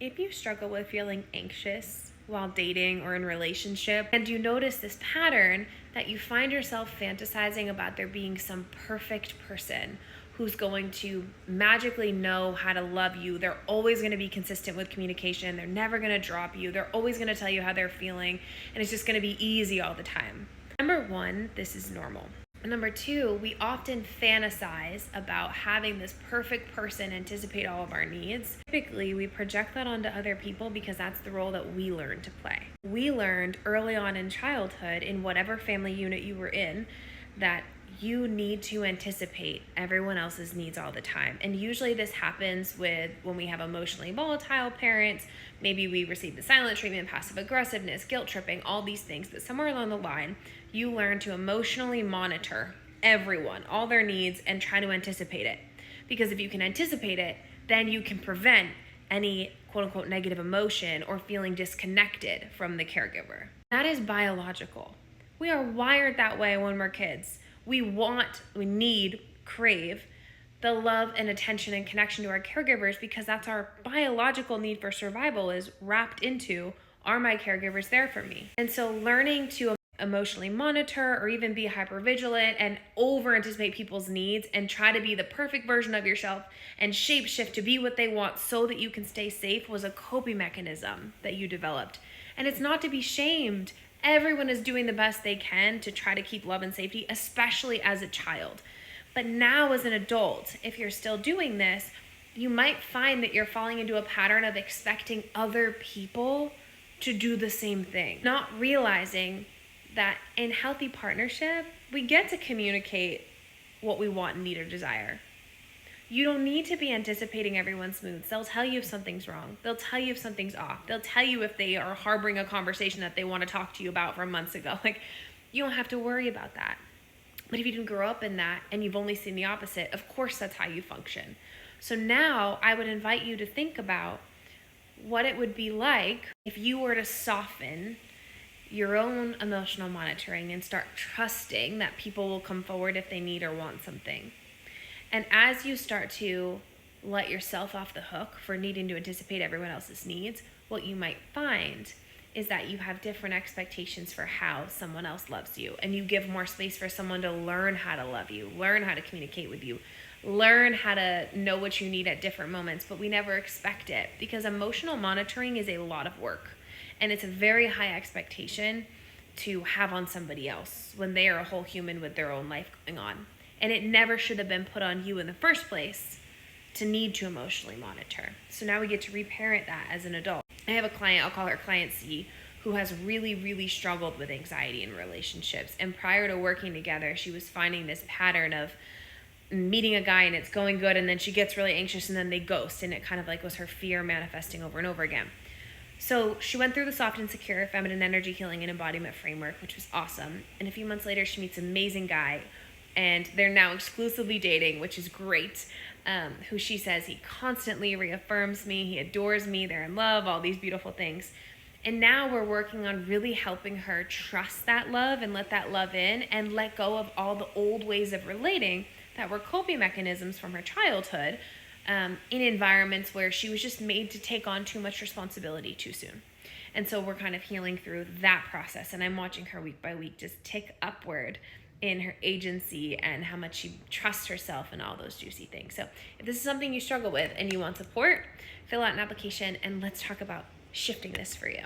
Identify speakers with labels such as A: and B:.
A: If you struggle with feeling anxious while dating or in relationship, and you notice this pattern that you find yourself fantasizing about there being some perfect person who's going to magically know how to love you. They're always going to be consistent with communication. They're never going to drop you. They're always going to tell you how they're feeling, and it's just going to be easy all the time. Number one, this is normal. Number two, we often fantasize about having this perfect person anticipate all of our needs. Typically, we project that onto other people because that's the role that we learned to play. We learned early on in childhood, in whatever family unit you were in, that you need to anticipate everyone else's needs all the time. And usually this happens with when we have emotionally volatile parents. Maybe we receive the silent treatment, passive aggressiveness, guilt tripping, all these things. But somewhere along the line, you learn to emotionally monitor everyone, all their needs, and try to anticipate it. Because if you can anticipate it, then you can prevent any quote unquote negative emotion or feeling disconnected from the caregiver. That is biological. We are wired that way when we're kids. We need, crave the love and attention and connection to our caregivers because that's our biological need for survival is wrapped into, are my caregivers there for me? And so learning to emotionally monitor or even be hypervigilant and over anticipate people's needs and try to be the perfect version of yourself and shape shift to be what they want so that you can stay safe was a coping mechanism that you developed. And it's not to be shamed. Everyone is doing the best they can to try to keep love and safety, especially as a child. But now as an adult, if you're still doing this, you might find that you're falling into a pattern of expecting other people to do the same thing, not realizing that in healthy partnership, we get to communicate what we want, need, or desire. You don't need to be anticipating everyone's moods. They'll tell you if something's wrong. They'll tell you if something's off. They'll tell you if they are harboring a conversation that they want to talk to you about from months ago. You don't have to worry about that. But if you didn't grow up in that and you've only seen the opposite, of course that's how you function. So now I would invite you to think about what it would be like if you were to soften your own emotional monitoring and start trusting that people will come forward if they need or want something. And as you start to let yourself off the hook for needing to anticipate everyone else's needs, what you might find is that you have different expectations for how someone else loves you. And you give more space for someone to learn how to love you, learn how to communicate with you, learn how to know what you need at different moments, but we never expect it because emotional monitoring is a lot of work. And it's a very high expectation to have on somebody else when they are a whole human with their own life going on. And it never should have been put on you in the first place to need to emotionally monitor. So now we get to reparent that as an adult. I have a client, I'll call her Client C, who has really, really struggled with anxiety in relationships. And prior to working together, she was finding this pattern of meeting a guy and it's going good and then she gets really anxious and then they ghost, and it kind of was her fear manifesting over and over again. So she went through the Soft and Secure Feminine Energy Healing and Embodiment Framework, which was awesome. And a few months later, she meets an amazing guy, and they're now exclusively dating, which is great, who she says, he constantly reaffirms me, he adores me, they're in love, all these beautiful things. And now we're working on really helping her trust that love and let that love in and let go of all the old ways of relating that were coping mechanisms from her childhood, in environments where she was just made to take on too much responsibility too soon. And so we're kind of healing through that process. And I'm watching her week by week just tick upward in her agency and how much she trusts herself and all those juicy things. So if this is something you struggle with and you want support, fill out an application and let's talk about shifting this for you.